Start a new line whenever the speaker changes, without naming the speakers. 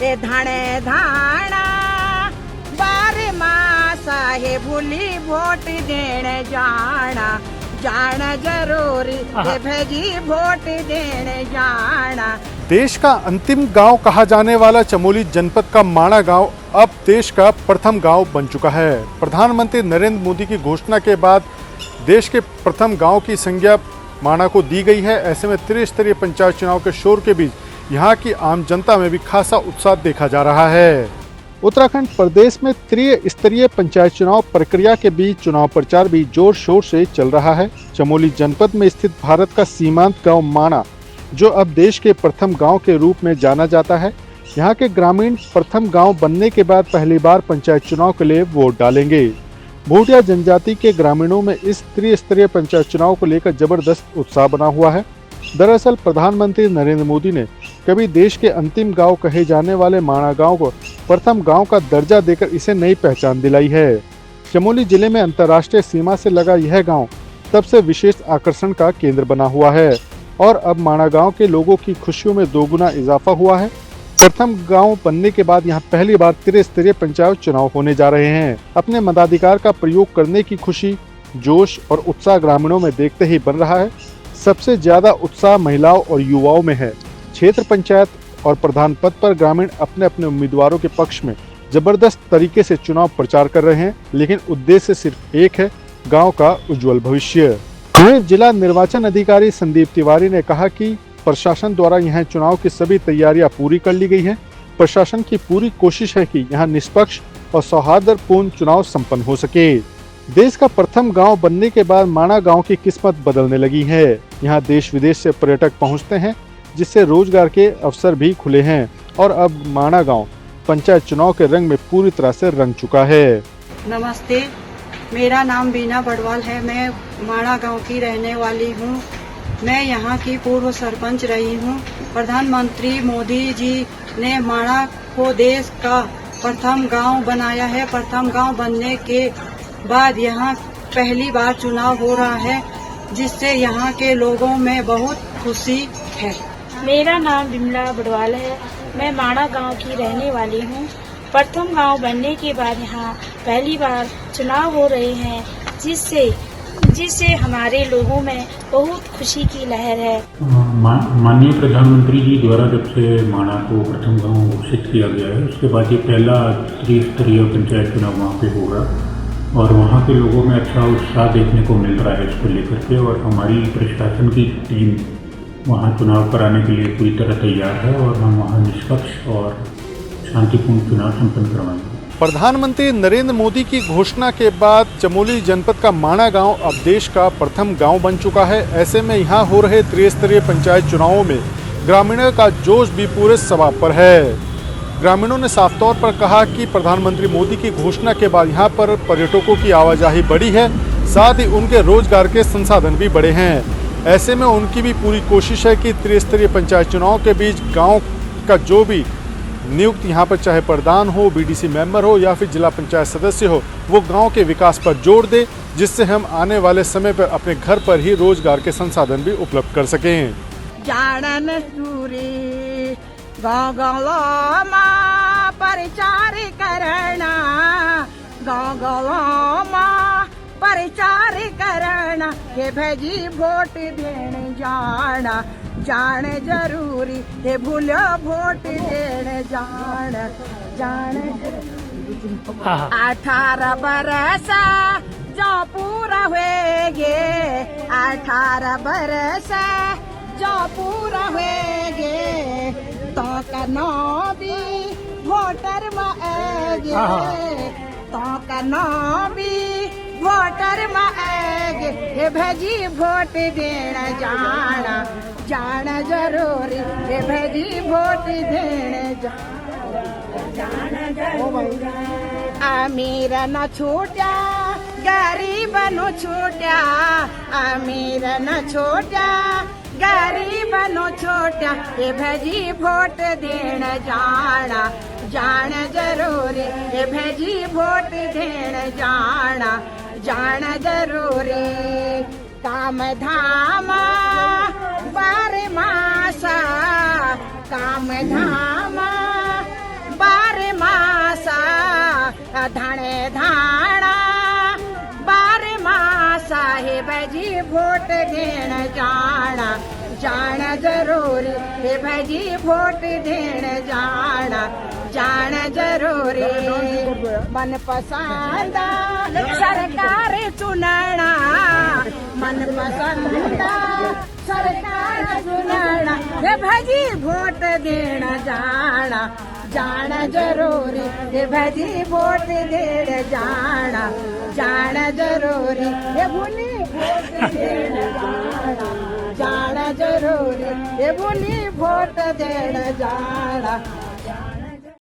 हे धाणे धाणा बारे मासा हे भूली वोट देने जाना जाना जरूरी हे भेजी वोट देने जाना।
देश का अंतिम गांव कहा जाने वाला चमोली जनपद का माणा गांव अब देश का प्रथम गांव बन चुका है। प्रधानमंत्री नरेंद्र मोदी की घोषणा के बाद देश के प्रथम गांव की संज्ञा माणा को दी गई है। ऐसे में त्रिस्तरीय पंचायत चुनाव के शोर के बीच यहां की आम जनता में भी खासा उत्साह देखा जा रहा है। उत्तराखंड प्रदेश में त्रिस्तरीय पंचायत चुनाव प्रक्रिया के बीच चुनाव प्रचार भी जोर शोर से चल रहा है। चमोली जनपद में स्थित भारत का सीमांत गांव माणा, जो अब देश के प्रथम गांव के रूप में जाना जाता है, यहां के ग्रामीण प्रथम गांव बनने के बाद पहली बार पंचायत चुनाव के लिए वोट डालेंगे। भूटिया जनजाति के ग्रामीणों में इस त्रिस्तरीय पंचायत चुनाव को लेकर जबरदस्त उत्साह बना हुआ है। दरअसल प्रधानमंत्री नरेंद्र मोदी ने कभी देश के अंतिम गांव कहे जाने वाले माणा गांव को प्रथम गांव का दर्जा देकर इसे नई पहचान दिलाई है। चमोली जिले में अंतर्राष्ट्रीय सीमा से लगा यह गांव तब से विशेष आकर्षण का केंद्र बना हुआ है और अब माणा गांव के लोगों की खुशियों में दोगुना इजाफा हुआ है। प्रथम गांव बनने के बाद यहां पहली बार त्रिस्तरीय पंचायत चुनाव होने जा रहे हैं। अपने मताधिकार का प्रयोग करने की खुशी, जोश और उत्साह ग्रामीणों में देखते ही बन रहा है। सबसे ज्यादा उत्साह महिलाओं और युवाओं में है। क्षेत्र पंचायत और प्रधान पद पर ग्रामीण अपने अपने उम्मीदवारों के पक्ष में जबरदस्त तरीके से चुनाव प्रचार कर रहे हैं, लेकिन उद्देश्य सिर्फ एक है, गांव का उज्जवल भविष्य। वहीं जिला निर्वाचन अधिकारी संदीप तिवारी ने कहा कि प्रशासन द्वारा यहां चुनाव की सभी तैयारियां पूरी कर ली गई हैं। प्रशासन की पूरी कोशिश है कि यहां निष्पक्ष और सौहार्दपूर्ण चुनाव संपन्न हो सके। देश का प्रथम गांव बनने के बाद माणा गांव की किस्मत बदलने लगी है। यहां देश विदेश से पर्यटक पहुंचते हैं, जिससे रोजगार के अवसर भी खुले हैं और अब माणा गांव पंचायत चुनाव के रंग में पूरी तरह से रंग चुका है।
नमस्ते, मेरा नाम बीना बड़वाल है। मैं माणा गांव की रहने वाली हूं। मैं यहां की पूर्व सरपंच रही हूं। प्रधानमंत्री मोदी जी ने माणा को देश का प्रथम गांव बनाया है। प्रथम गांव बनने के बाद यहां पहली बार चुनाव हो रहा है, जिससे यहां के लोगों में बहुत खुशी है।
मेरा नाम विमला बड़वाल है। मैं माणा गांव की रहने वाली हूं। प्रथम गांव बनने के बाद यहां पहली बार चुनाव हो रहे हैं, जिससे हमारे लोगों में बहुत खुशी की लहर है।
माननीय प्रधानमंत्री जी द्वारा जब से माणा को प्रथम गांव घोषित किया गया है, उसके बाद ये पहला त्रिस्तरीय पंचायत चुनाव वहाँ पे होगा और वहाँ के लोगों में अच्छा उत्साह देखने को मिल रहा है इसको लेकर के। और हमारी प्रशासन की टीम वहाँ चुनाव कराने के लिए पूरी तरह तैयार है और हम वहाँ निष्पक्ष और शांतिपूर्ण चुनाव संपन्न करवाएंगे।
प्रधानमंत्री नरेंद्र मोदी की घोषणा के बाद चमोली जनपद का माणा गांव अब देश का प्रथम गांव बन चुका है। ऐसे में यहां हो रहे त्रिस्तरीय पंचायत चुनावों में ग्रामीणों का जोश भी पूरे सवा पर है। ग्रामीणों ने साफ तौर पर कहा कि प्रधानमंत्री मोदी की घोषणा के बाद यहां पर पर्यटकों की आवाजाही बढ़ी है, साथ ही उनके रोजगार के संसाधन भी बढ़े हैं। ऐसे में उनकी भी पूरी कोशिश है कि त्रिस्तरीय पंचायत चुनाव के बीच गाँव का जो भी नियुक्त यहाँ पर चाहे प्रधान हो, बीडीसी मेंबर हो या फिर जिला पंचायत सदस्य हो, वो गांव के विकास पर जोर दे, जिससे हम आने वाले समय पर अपने घर पर ही रोजगार के संसाधन भी उपलब्ध कर सकें।
जानन सूरी गाँव गाँवमा प्रचार करना, गाँव गाँवमा प्रचार करना, हे भेजी वोट देने जाना जान जरूरी, हे भूलो वोट देने जाना जान। 18 बरस जो पूरा हुएगे, 18 बरस जो पूरा हुएगे, तो कनो भी वोटर में आएगे, तो कनो भी वोटर में आएगे, हे भेजी वोट देने जाना जाना जरूरी, हे भेजी वोट देने जाना जरूरी। अमीर न छूटा, गरीब न छूटा, अमीर न छूटा, गरीब न छूटा, हे भेजी वोट देने जाना जाना जरूरी, हे भेजी वोट देने जाना जाना जरूरी। काम धाम बारे मासा, काम धाम धाणे धाणा बारे मां साहिब जी वोट देण जाना जान जरूरी हे भजी वोट देण जान जरूरी मन पसंद सरकार चुनना मन पसंद सरकार चुनना हे भजी वोट देण जान जरूरी हे भजी वोट देण जान जरूरी हे भुनी वोट देण जान जरूरी हे भुनी वोट देण जाना